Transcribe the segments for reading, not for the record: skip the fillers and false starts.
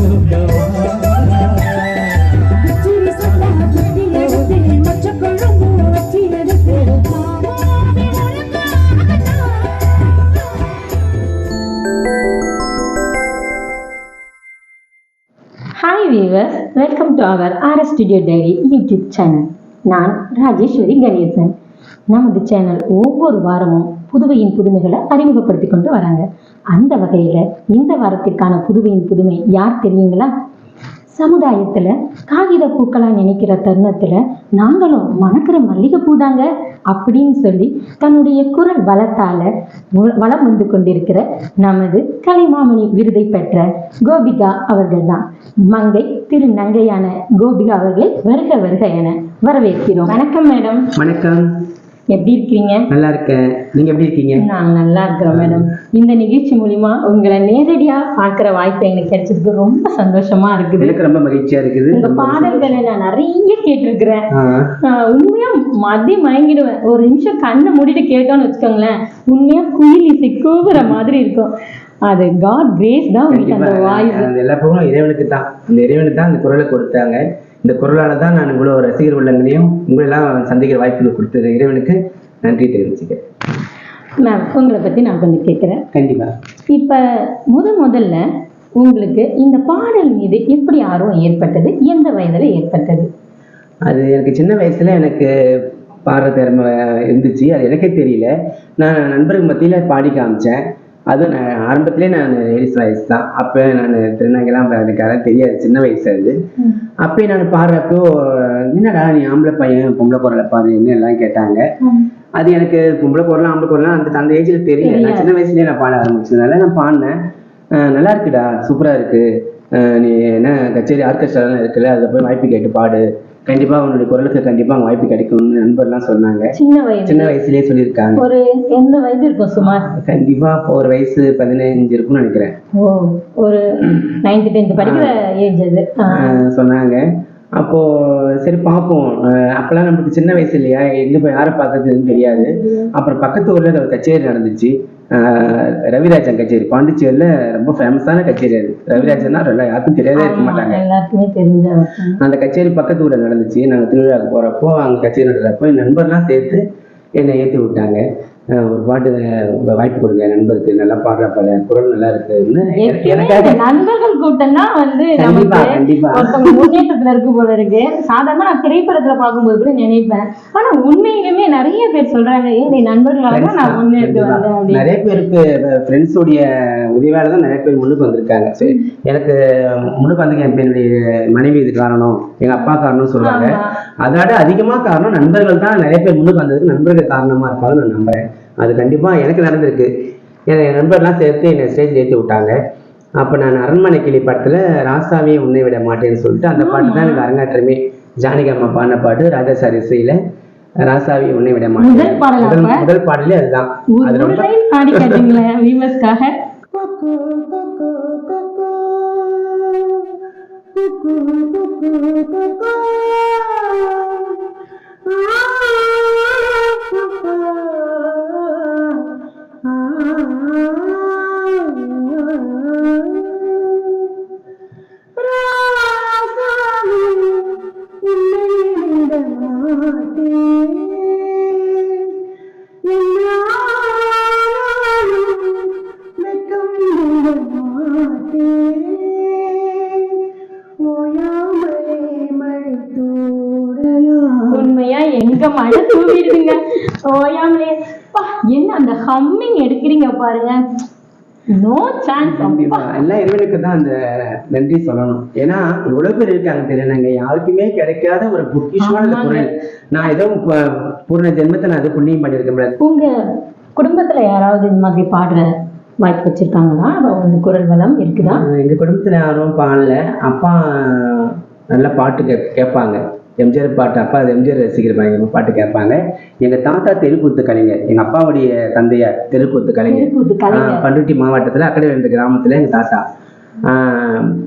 Hi viewers, welcome to our RS Studio Diary YouTube channel. நான் ராஜேஸ்வரி கணேசன். நமது channel ஒவ்வொரு வாரமும் புதுவையின் புதுமைகளை அறிமுகப்படுத்தி கொண்டு வராங்க. அந்த வகையில் இந்த வாரத்திற்கான புதுவையின் புதுமை யார் தெரியுங்களா? சமுதாயத்தில் காகித பூக்களா நினைக்கிற தருணத்தில் நாங்களும் மணக்கிற மல்லிகைப்பூ தாங்க அப்படின்னு சொல்லி தன்னுடைய குரல் வளத்தால வளம் வந்து கொண்டிருக்கிற நமது கலைமாமணி விருதை பெற்ற கோபிகா அவர்கள் தான். மங்கை திரு நங்கையான கோபிகா அவர்களை வருக வருக என வரவேற்கிறோம். வணக்கம் மேடம். வணக்கம். எப்படி இருக்கீங்க? நல்லா இருக்கேன். நீங்க எப்படி இருக்கீங்க? நான் நல்லா இருக்கிறேன் மேடம். இந்த நிகழ்ச்சி மூலியமா உங்களை நேரடியா பார்க்கிற வாய்ப்பு எனக்கு கிடைச்சதுக்கு ரொம்ப சந்தோஷமா இருக்குது. எனக்கு ரொம்ப மகிழ்ச்சியா இருக்குது. உங்க பாடல்களை நான் நிறைய கேட்டிருக்கிறேன். உண்மையா மதியம் மயங்கிடுவேன். ஒரு நிமிஷம் கண்ணை மூடிட்டு கேட்டோன்னு வச்சுக்கோங்களேன், உண்மையா குயில் இசை கூவுற மாதிரி இருக்கும். அது காட் கிரேஸ் தான் உங்களுக்கு அந்த வாய்ஸ். எல்லா பக்கமும் இறைவனுக்கு தான், இந்த இறைவனுக்கு தான் அந்த குரலை கொடுத்தாங்க. இந்த குரலால தான் நான் இவ்வளவு ரசிகர் உள்ளங்களையும் உங்களெல்லாம் சந்திக்கிற வாய்ப்புகள் கொடுத்தது இறைவனுக்கு நன்றி தெரிவிச்சுக்கிறேன். மேம், உங்களை பத்தி நான் கொஞ்சம் கேட்குறேன். கண்டிப்பா. இப்ப முதல்ல உங்களுக்கு இந்த பாடல் மீது எப்படி ஆர்வம் ஏற்பட்டது? எந்த வயதுல ஏற்பட்டது? அது எனக்கு சின்ன வயசுல எனக்கு பாடுற திறமை இருந்துச்சு. அது எனக்கே தெரியல. நான் நண்பர்கள் மத்தியில பாடி காமிச்சேன். அதுவும் நான் ஆரம்பத்திலே நான் லேடிஸ் வாய்ஸ் தான். அப்போ நான் திருநங்கைலாம் எனக்கு அதெல்லாம் தெரியாது, சின்ன வயசு அது. அப்போ நான் பாடுறப்போ என்னடா நீ ஆம்பளை பையன் பொம்பளை குரலை பாருன்னு எல்லாம் கேட்டாங்க. அது எனக்கு பொம்பளை குரலாம் ஆம்பளை குரலாம் அந்த ஏஜில் தெரியல. நான் சின்ன வயசுலேயே நான் பாட ஆரம்பிச்சதுனால நான் பாடினேன். நல்லா இருக்குடா, சூப்பராக இருக்கு, நீ என்ன கச்சேரி ஆர்கெஸ்ட்ராலாம் இருக்குல்ல, அதில் போய் வாய்ப்பு கேட்டு பாடு, கண்டிப்பா உன்னுடைய குரலுக்கு கண்டிப்பா வாய்ப்பு கிடைக்கும்னு நண்பர்லாம் சொன்னாங்க. சின்ன வயசுலயே சொல்லியிருக்காங்க. ஒரு எந்த வயது இருக்கும் சுமார்? கண்டிப்பா ஒரு வயசு 15 இருக்கும்னு நினைக்கிறேன். ஒரு 9th 10th படிக்கிற ஏஜ் அது சொன்னாங்க. அப்போ சரி பார்ப்போம். அப்பெல்லாம் நமக்கு சின்ன வயசு இல்லையா, எங்க போய் யாரை பார்க்கறதுன்னு தெரியாது. அப்புறம் பக்கத்து ஊர்ல ஒரு கச்சேரி நடந்துச்சு, ரவிராஜன் கச்சேரி. பாண்டிச்சேரியில ரொம்ப ஃபேமஸான கச்சேரி அது. ரவிராஜன்னா யாருக்கும் தெரியாதே இருக்க மாட்டாங்க, எல்லாருக்குமே தெரிஞ்ச. அந்த கச்சேரி பக்கத்து ஊர்ல நடந்துச்சு. நாங்கள் திருவிழாவுக்கு போறப்போ அங்க கச்சேரி நடக்கிறப்போ என் நண்பர்லாம் சேர்த்து என்னை ஏற்றி விட்டாங்க. ஒரு பாட்டு வாய்ப்பு கொடுங்க, நண்பருக்கு நல்லா பாடுறப்ப குரல் நல்லா இருக்குன்னு. நண்பர்கள் கூட்டம்னா வந்து முன்னேற்றத்துல இருக்கு போல இருக்கு. சாதாரண நான் திரைப்படத்துல பார்க்கும்போது கூட நினைப்பேன். ஆனா உண்மையிலுமே நிறைய பேர் சொல்றாங்க, ஏன் நண்பர்களால நான் முன்னேற்று வந்தேன். நிறைய பேருக்கு ஃப்ரெண்ட்ஸோடைய உதவியால தான் நிறைய பேர் முன்னுக்கு வந்திருக்காங்க. சரி, எனக்கு முன்னுக்கு வந்து என்னுடைய மனைவி இது காரணம், எங்க அப்பா காரணம் சொல்றாங்க. அதோட அதிகமா காரணம் நண்பர்கள் தான். நிறைய பேர் முன்னுக்கு வந்ததுக்கு நண்பர்கள் காரணமா இருப்பாங்க நான் நம்புறேன். அது கண்டிப்பா எனக்கு நடந்திருக்கு. என் நண்பர்லாம் சேர்த்து என்னை ஸ்டேஜ் ஏற்றி விட்டாங்க. அப்போ நான் அரண்மனை கிளி படத்துல ராசாவியை உன்னை விட மாட்டேன்னு சொல்லிட்டு அந்த பாட்டு தான் எனக்கு அரங்காற்றமே. ஜானகி அம்மா பாடின பாட்டு, ராஜாசாரி இசையில ராசாவியை உன்னை விட மாட்டேன் முதல் பாடலே அதுதான். அது ரொம்ப உண்மையா எங்க மழை தூவிடுதுங்க. ஓயாமலே என்ன அந்த ஹம்மிங் எடுக்கிறீங்க பாருங்க. No chance. எல்லாம் இறைவனுக்கு தான் அந்த நன்றி சொல்லணும். ஏன்னா இவ்வளவு பேர் இருக்காங்க தெரியுங்க, யாருக்குமே கிடைக்காத ஒரு பொக்கிஷமான குரல். நான் ஏதோ பூர்ண ஜென்மத்தை நான் ஏதோ புண்ணியம் பண்ணியிருக்கேன். உங்க குடும்பத்துல யாராவது இந்த மாதிரி பாடுற வாய்ப்பு வச்சிருக்காங்களா? அந்த குரல் வளம் இருக்குதா? எங்க குடும்பத்துல யாரும் பாடல. அப்பா நல்லா பாட்டு கேட்பாங்க. எம்ஜிஆர் பாட்டு, அப்பா எம்ஜிஆர் ரசிக்கிற பாட்டு கேட்பாங்க. எங்க தாத்தா தெருக்கூத்து கலைஞர், எங்க அப்பாவுடைய தந்தையார் தெருக்கூத்து கலைஞர். பண்ருட்டி மாவட்டத்துல அக்கடை என்ற கிராமத்துல எங்க தாத்தா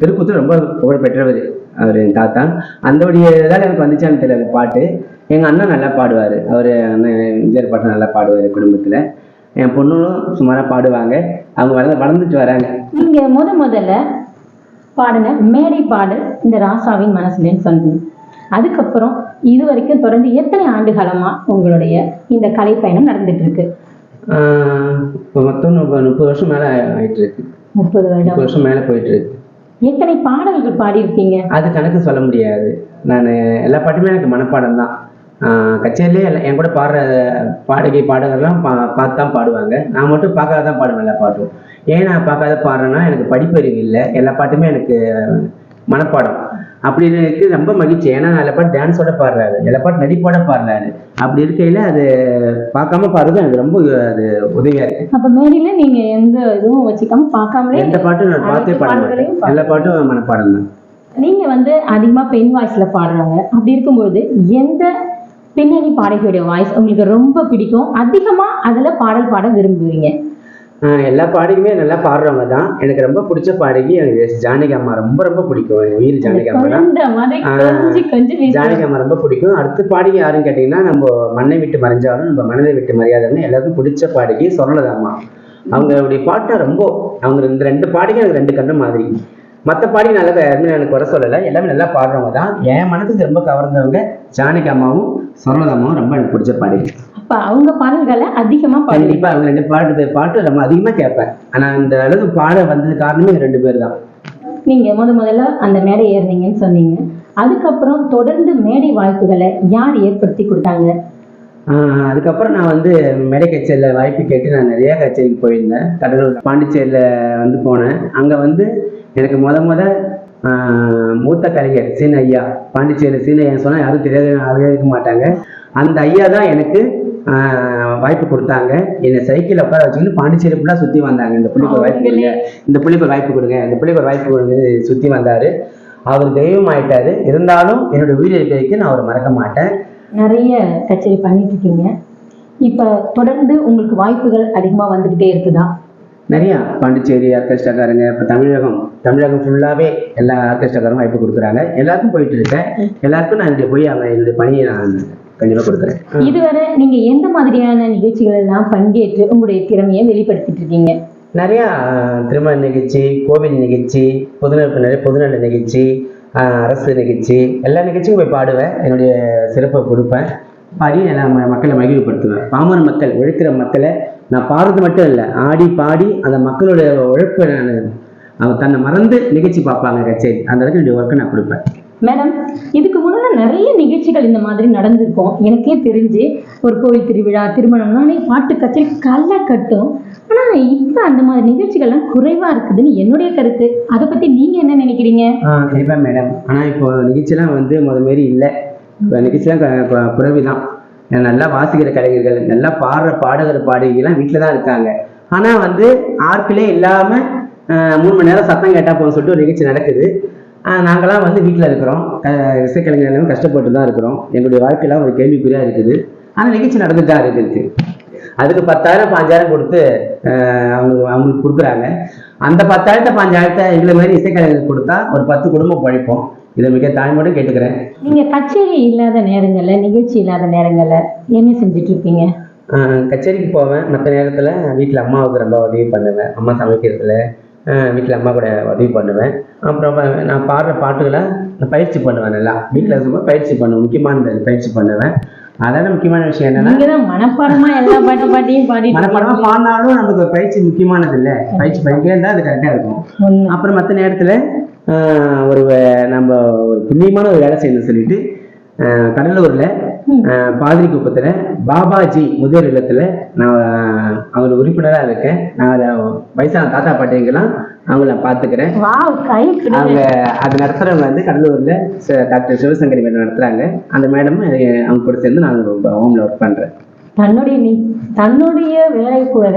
தெருக்கூத்து ரொம்ப புகழ் பெற்றவர் அவர் என் தாத்தா. அந்தோடைய இதால் எனக்கு வந்துச்சான்னு தெரியல அந்த பாட்டு. எங்க அண்ணன் நல்லா பாடுவார், அவர் அண்ணன் எம்ஜிஆர் பாட்டு நல்லா பாடுவார் குடும்பத்துல. என் பொண்ணும் சுமாரா பாடுவாங்க. அவங்க வளர்ந்துட்டு வராங்க. நீங்க முதல்ல பாடின மேடை பாடல் இந்த ராசாவின் மனசுலன்னு சொன்னீங்க. அதுக்கப்புறம் இது வரைக்கும் தொடர்ந்து எத்தனை ஆண்டு காலமா உங்களுடைய இந்த கலை பயணம் நடந்துட்டு இருக்கு? இப்போ மொத்தம் 30 வருஷம் மேலே ஆயிட்டு இருக்கு. 30 வருஷம் மேலே போயிட்டு இருக்கு. எத்தனை பாடல்கள் பாடியிருக்கீங்க? அது கணக்கு சொல்ல முடியாது. நான் எல்லா பாட்டுமே எனக்கு மனப்பாடம் தான். கச்சேரியிலே என் கூட பாடுற பாடகர்லாம் பார்த்து தான் பாடுவாங்க. நான் மட்டும் பார்க்காத தான் பாடுவேன் எல்லா பாட்டும். ஏன் நான் பார்க்காத பாடுறேன்னா, எனக்கு படிப்பறிவு இல்லை. எல்லா பாட்டுமே எனக்கு மனப்பாடம். அப்படி இருக்கு ரொம்ப மகிழ்ச்சி. ஏன்னா நான் எல்லா பாட்டு டான்ஸோட பாடுறாரு, எல்லா பாட்டு நடிப்போட பாடுறாரு. அப்படி இருக்கையில அது பார்க்காம பாடுறது எனக்கு ரொம்ப அது உதவியா இருக்கு. அப்ப மேடையில நீங்க எந்த இதுவும் வச்சுக்காம பார்க்காமலே எந்த பாட்டும் நான் பார்த்தே பாட மாட்டேன். எல்லா பாட்டும் மனப்பாடம் தான். நீங்க அதிகமா பெண் வாய்ஸ்ல பாடுறாங்க. அப்படி இருக்கும்போது எந்த பின்னணி பாடகியோட வாய்ஸ் உங்களுக்கு ரொம்ப பிடிக்கும், அதிகமா அதுல பாடல் பாட விரும்புவீங்க? எல்லா பாடகியுமே நல்லா பாடுறவங்க தான். எனக்கு ரொம்ப பிடிச்ச பாடகி எனக்கு ஜானகி அம்மா ரொம்ப ரொம்ப பிடிக்கும். உயிர் ஜானகி அம்மா தான். ஜானகி அம்மா ரொம்ப பிடிக்கும். அடுத்த பாடகி யாருன்னு கேட்டீங்கன்னா, நம்ம மண்ணை விட்டு மறைஞ்சாலும் நம்ம மனதை விட்டு மரியாதைன்னு எல்லாருக்கும் பிடிச்ச பாடகி சொர்ணலதா அம்மா. அவங்களுடைய பாட்டை ரொம்ப அவங்க இந்த 2 பாடகி எனக்கு 2 கண்ணு மாதிரி. மற்ற பாடி நல்லா எனக்கு வர சொல்லலை, எல்லாமே நல்லா பாடுறவங்க தான். என் மனசுக்கு ரொம்ப கவர்ந்தவங்க ஜானகி அம்மாவும் சொர்ணலதா அம்மாவும் ரொம்ப எனக்கு பிடிச்ச பாடகி. அப்ப அவங்க பாடல்களை அதிகமா கண்டிப்பா அவங்க 2 பாட்டு ரொம்ப அதிகமா கேட்பேன். ஆனா அந்த அளவுக்கு பாட வந்தது காரணமே 2 பேர் தான். நீங்க முதல்ல அந்த மேடை ஏறினீங்கன்னு சொன்னீங்க. அதுக்கப்புறம் தொடர்ந்து மேடை வாய்ப்புகளை யார் ஏற்படுத்தி கொடுத்தாங்க? அதுக்கப்புறம் நான் மேடை கச்சேரியில் வாய்ப்பு கேட்டு நான் நிறைய கச்சேரிக்கு போயிருந்தேன். கடலூர் பாண்டிச்சேரியில் போனேன். அங்கே எனக்கு முத மூத்த கலைஞர் சீன ஐயா, பாண்டிச்சேரி சீன ஐயா சொன்னால் யாரும் தெரியாத ஆளே இருக்க மாட்டாங்க. அந்த ஐயா தான் எனக்கு வாய்ப்பு கொடுத்தாங்க. என்னை சைக்கிள் உட்கார வச்சுக்கிட்டு பாண்டிச்சேரி ஃபுல்லாக சுற்றி வந்தாங்க. இந்த புள்ளிக்கு ஒரு வாய்ப்பு கொடுங்க, இந்த புள்ளிக்கு ஒரு வாய்ப்பு கொடுங்க, இந்த புள்ளிக்கு ஒரு வாய்ப்பு கொடுங்க சுற்றி வந்தார். அவர் தெய்வம் ஆயிட்டாரு. இருந்தாலும் என்னோட உயிர் இருக்கைக்கு நான் அவரை மறக்க மாட்டேன். நிறைய கச்சேரி பண்ணிட்டு இருக்கீங்க. இப்போ தொடர்ந்து உங்களுக்கு வாய்ப்புகள் அதிகமாக வந்துக்கிட்டே இருக்குதா? நிறையா பாண்டிச்சேரி ஆர்கெஸ்ட்ராக்காரங்க, இப்போ தமிழகம் ஃபுல்லாகவே எல்லா ஆர்கெஸ்ட்ராக்காரும் வாய்ப்பு கொடுக்குறாங்க. எல்லாருக்கும் போயிட்டு இருக்கேன். எல்லாருக்கும் நான் போய் என்னுடைய பணியை நான் கண்டிப்பாக கொடுக்குறேன். இதுவரை நீங்கள் எந்த மாதிரியான நிகழ்ச்சிகள் எல்லாம் பங்கேற்று உங்களுடைய திறமையை வெளிப்படுத்திட்டு இருக்கீங்க? நிறையா திருமண நிகழ்ச்சி, கோவில் நிகழ்ச்சி, பொதுநல நிகழ்ச்சி, அரசு நிகழ்ச்சி, எல்லா நிகழ்ச்சியும் போய் பாடுவேன். என்னுடைய சிறப்பை கொடுப்பேன். பாடி எல்லாம் மக்களை மகிழ்வுபடுத்துவேன். பாமர மக்கள், உழைக்கிற மக்களை நான் பாடுறது மட்டும் இல்லை, ஆடி பாடி அந்த மக்களோட உழைப்பை அவங்க தன்னை மறந்து நிகழ்ச்சி பார்ப்பாங்க கச்சேரி. அந்த அளவுக்கு என்னுடைய ஒர்க்கை நான் கொடுப்பேன். மேடம், இதுக்கு முன்னாடி நிறைய நிகழ்ச்சிகள் இந்த மாதிரி நடந்திருக்கும். எனக்கே தெரிஞ்சு ஒரு கோவில் திருவிழா, திருமணம்னாலே பாட்டு கச்சேரி களை கட்டும். ஆனால் இப்போ அந்த மாதிரி நிகழ்ச்சிகள்லாம் குறைவாக இருக்குதுன்னு என்னுடைய கருத்து. அதை பற்றி நீங்கள் என்ன நினைக்கிறீங்க? கண்டிப்பாக மேடம். ஆனால் இப்போ நிகழ்ச்சியெல்லாம் முத மாரி இல்லை. இப்போ நிகழ்ச்சியெல்லாம் குறைவு தான். நல்லா வாசிக்கிற கலைஞர்கள், நல்லா பாடுற பாடகிலாம் வீட்டில் தான் இருக்காங்க. ஆனால் ஆட்களே இல்லாமல் 3 மணி நேரம் சத்தம் கேட்டால் போதும் சொல்லிட்டு ஒரு நிகழ்ச்சி நடக்குது. நாங்களாம் வீட்டில் இருக்கிறோம். இசைக்கலைஞர்களும் கஷ்டப்பட்டு தான் இருக்கிறோம். எங்களுடைய வாழ்க்கையெல்லாம் ஒரு கேள்விக்குறியாக இருக்குது. ஆனால் நிகழ்ச்சி நடந்துட்டு தான் இருக்குது. அதுக்கு 10,000 5,000 கொடுத்து அவங்களுக்கு கொடுக்குறாங்க. அந்த 10,000 5,000 எங்களை மாதிரி இசைக்கலைஞர்கள் கொடுத்தா ஒரு 10 குடும்பம் பழிப்போம். இதை மிக தாழ்மையோடு கேட்டுக்கிறேன். நீங்கள் கச்சேரி இல்லாத நேரங்களில், நிகழ்ச்சி இல்லாத நேரங்களில் என்ன செஞ்சுட்டு இருப்பீங்க? கச்சேரிக்கு போவேன். மற்ற நேரத்தில் வீட்டில் அம்மாவுக்கு ரொம்ப உதவி பண்ணுவேன். அம்மா சமைக்கிறதுல வீட்டில் அம்மா கூட உதவி பண்ணுவேன். அப்புறம் நான் பாடுற பாட்டுகளை நான் பயிற்சி பண்ணுவேன். நல்லா வீட்டில் இருக்கும்போது பயிற்சி பண்ணுவேன். முக்கியமான பயிற்சி பண்ணுவேன். அதான முக்கியமான விஷயம். என்னன்னா மனப்பாடமா எல்லா பாட்டையும் பாடி மனப்பாடமா பாடினாலும் நமக்கு பயிற்சி முக்கியமானது இல்லை. பயிற்சி பண்ணிட்டே இருந்தால் அது கரெக்டாக இருக்கும். அப்புறம் மற்ற நேரத்தில் நம்ம ஒரு புண்ணியமான ஒரு வேலை செய்யணும்னு சொல்லிட்டு கடலூர்ல பாதிரி குப்பத்துல பாபாஜி முதியோர் இல்லத்துல நான் அவங்க உறுப்பினராக இருக்கேன். நான் வயசான தாத்தா பாட்டிங்கெல்லாம் அவங்கள பார்த்துக்கிறேன். அவங்க அது நடத்துறவங்க கடலூர்ல டாக்டர் சிவசங்கரி மேடம் நடத்துறாங்க. அந்த மேடம் அவங்க கூட சேர்ந்து நான் ஹோம்ல ஒர்க் பண்றேன். தன்னுடைய வேலை கூட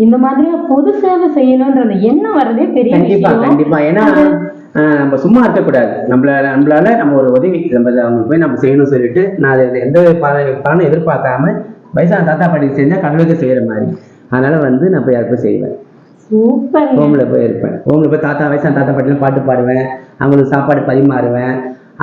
இந்த மாதிரி பொது சேவை செய்யணும்ன்றது என்ன வர்றதே பெரிய கண்டிப்பா கண்டிப்பா. ஏன்னா நம்ம சும்மா இருக்கக்கூடாது. நம்மளால நம்ம ஒரு உதவி அவங்க போய் நம்ம செய்யணும்னு சொல்லிட்டு நான் எந்த பலனும் எதிர்பார்க்காம வயசான தாத்தா பாட்டி செஞ்சா கடவுளுக்கு செய்யற மாதிரி. அதனால நான் போய் யாருக்கும் செய்வேன். ஹோம்ல போய் இருப்பேன். ஹோம்ல போய் வயசான தாத்தா பாட்டிலாம் பாட்டு பாடுவேன். அவங்களுக்கு சாப்பாடு பரிமாறுவேன்.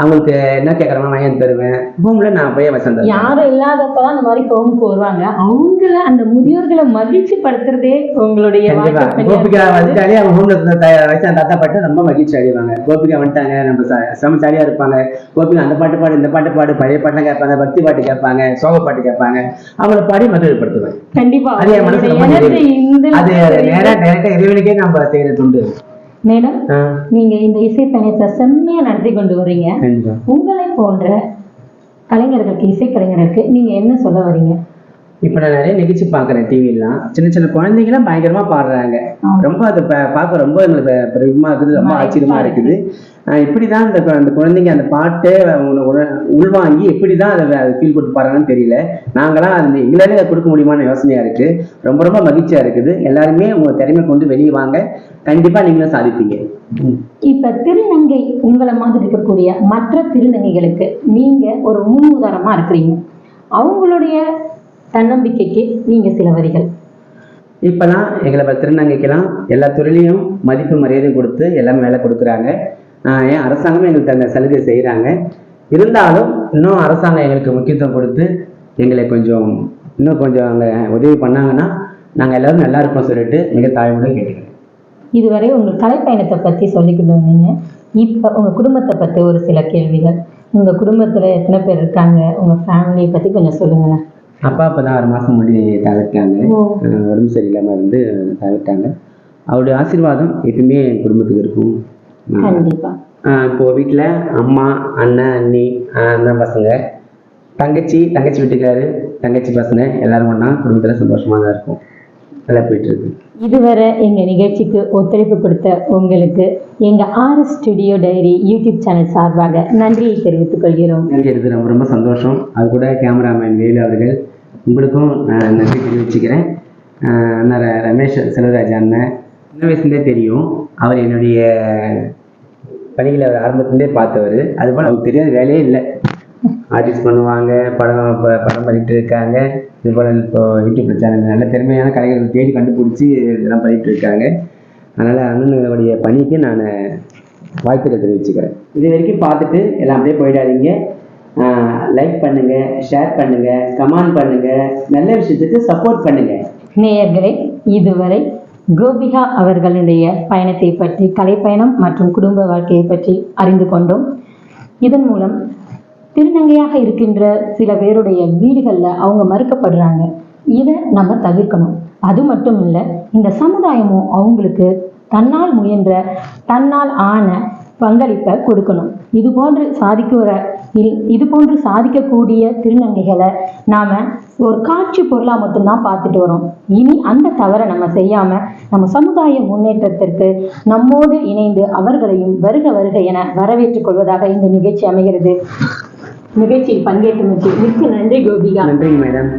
அவங்களுக்கு என்ன கேட்குறாங்க வாங்கி தருவேன். ஹோம்ல நான் போய் வசந்த யாரும் இல்லாதப்பதான் அந்த மாதிரி ஹோமுக்கு வருவாங்க. அவங்கள அந்த முதியோர்களை மகிழ்ச்சி படுத்துறதே உங்களுடைய கண்டிப்பா கோபிகா வந்துட்டாலே அவங்க ஹோம்ல வயசான தாத்தா பாட்டு ரொம்ப மகிழ்ச்சி அடைவாங்க. கோபிகா வந்துட்டாங்க, நம்ம செம ஜாலியா இருப்பாங்க. கோபிகா அந்த பாட்டு பாடு, இந்த பாட்டு பாடு, பழைய பாட்டுலாம் கேட்பாங்க, பக்தி பாட்டு கேட்பாங்க, சோக பாட்டு கேட்பாங்க. அவங்கள பாடி மகிழ்ச்சிப்படுத்துவேன். கண்டிப்பா அது என் மனசுல ரொம்ப அது நேரா டைரக்டா இறைவனுக்கே நம்ம செய்யற துண்டு. மேடம், நீங்க இந்த இசை பயணத்தை செம்மையா நடத்தி கொண்டு வர்றீங்க. உங்களை போன்ற கலைஞர்களுக்கு, இசைக்கலைஞர்களுக்கு நீங்க என்ன சொல்ல வரீங்க? இப்ப நான் நிறைய நிகழ்ச்சி பாக்குறேன் டிவிலாம். சின்ன சின்ன குழந்தைங்களாம் பயங்கரமா பாடுறாங்க. ரொம்ப அதை பார்க்க ரொம்ப எங்களுக்கு பிரபலமா இருக்குது, ரொம்ப ஆச்சரியமா இருக்குது. இப்படிதான் அந்த குழந்தைங்க அந்த பாட்டை உள்வாங்கி எப்படிதான் அதை ஃபீல் கொடுத்து பாடுறாங்கன்னு தெரியல. நாங்களாம் அது எங்களாலே அதை கொடுக்க முடியுமான்னு யோசனையா இருக்கு. ரொம்ப ரொம்ப மகிழ்ச்சியா இருக்குது. எல்லாருமே உங்க திறமை கொண்டு வெளியே வாங்க, கண்டிப்பா நீங்களும் சாதிப்பீங்க. இப்ப திருநங்கை உங்களை மாதிரி இருக்கக்கூடிய மற்ற திருநங்கைகளுக்கு நீங்க ஒரு முன்னுதாரணமா இருக்கிறீங்க. அவங்களுடைய தன்னம்பிக்கைக்கு நீங்க சில வரிகள். இப்பெல்லாம் எங்களை திருநங்கைக்கெல்லாம் எல்லா துறையிலையும் மதிப்பு மரியாதை கொடுத்து எல்லாம் மேலே கொடுக்குறாங்க. ஏன் அரசாங்கமே எங்களுக்கு அந்த சலுகை செய்கிறாங்க. இருந்தாலும் இன்னும் அரசாங்கம் எங்களுக்கு முக்கியத்துவம் கொடுத்து எங்களை இன்னும் கொஞ்சம் அங்கே உதவி பண்ணாங்கன்னா நாங்கள் எல்லாரும் நல்லா இருப்போம் சொல்லிட்டு மிக தாழ்மையுடன் கேட்டுக்கிறேன். இதுவரை உங்கள் கலைப்பயணத்தை பற்றி சொல்லிக்கிட்டு வந்தீங்க. இப்போ உங்கள் குடும்பத்தை பற்றி ஒரு சில கேள்விகள். உங்கள் குடும்பத்தில் எத்தனை பேர் இருக்காங்க? உங்கள் ஃபேமிலியை பற்றி கொஞ்சம் சொல்லுங்களேன். அப்பா இப்போ தான் 6 மாதம் முன்னாடி தவிர்த்தாங்க. உடம்பு சரியில்லாமல் இருந்து தவிர்த்தாங்க. அவருடைய ஆசீர்வாதம் எப்பயுமே என் குடும்பத்துக்கு இருக்கும். கண்டிப்பா. இப்போ வீட்டில் அம்மா, அண்ணன், அண்ணி, அண்ணன் பசங்க, தங்கச்சி வீட்டுக்காரு, தங்கச்சி பசங்க எல்லாரும் ஒன்றா குடும்பத்தில் சந்தோஷமாக தான் இருக்கும். நல்லா போயிட்டு இருக்கு. இதுவரை எங்கள் நிகழ்ச்சிக்கு ஒத்துழைப்பு கொடுத்த உங்களுக்கு எங்கள் RS studio diary YouTube channel சார்பாக நன்றியை தெரிவித்துக் கொள்கிறோம். நன்றி, எடுத்து ரொம்ப ரொம்ப சந்தோஷம். அது கூட கேமராமேன் வேலு அவர்கள், உங்களுக்கும் நான் நன்றி தெரிவிச்சுக்கிறேன். அண்ணன் ரமேஷ் செல்வராஜ் அண்ணன் சின்ன வயசுலேருந்தே தெரியும். அவர் என்னுடைய பணிகளை அவர் ஆரம்பத்துலேருந்தே பார்த்தவர். அதுபோல் அவருக்கு தெரியாத வேலையே இல்லை. ஆர்டிஸ்ட் பண்ணுவாங்க, படம் பண்ணிட்டு இருக்காங்க. இதுபோல் இப்போ யூடியூப் சேனல் நல்ல திறமையான கலைஞர்கள் தேடி கண்டுபிடிச்சி இதெல்லாம் பண்ணிட்டு இருக்காங்க. அதனால் அண்ணனுடைய பணிக்கு நான் வாழ்த்துக்கள் தெரிவிச்சுக்கிறேன். இது வரைக்கும் பார்த்துட்டு எல்லாம் அப்படியே போயிடாதீங்க. லைக் பண்ணுங்க, ஷேர் பண்ணுங்க, கமெண்ட் பண்ணுங்க, நல்ல விஷயத்துக்கு சப்போர்ட் பண்ணுங்க. நேயர்களே, இதுவரை கோபிகா அவர்களுடைய பயணத்தை பற்றி, கலைப்பயணம் மற்றும் குடும்ப வாழ்க்கையை பற்றி அறிந்து கொண்டோம். இதன் மூலம் திருநங்கையாக இருக்கின்ற சில பேருடைய வீடுகளில் அவங்க மறுக்கப்படுறாங்க. இதை நம்ம தவிர்க்கணும். அது மட்டும் இல்லை, இந்த சமுதாயமும் அவங்களுக்கு தன்னால் முயன்ற, தன்னால் ஆன பங்களிப்பை கொடுக்கணும். இது போன்று சாதிக்கக்கூடிய திருநங்கைகளை நாம ஒரு காட்சி பொருளாக மட்டும்தான் பார்த்துட்டு வரோம். இனி அந்த தவறை நம்ம செய்யாம நம்ம சமுதாய முன்னேற்றத்திற்கு நம்மோடு இணைந்து அவர்களையும் வருக வருக என வரவேற்றுக் கொள்வதாக இந்த நிகழ்ச்சி அமைகிறது. நிகழ்ச்சியில் பங்கேற்றமைக்கு மிக்க நன்றி கோபிகா. நன்றி மேடம்.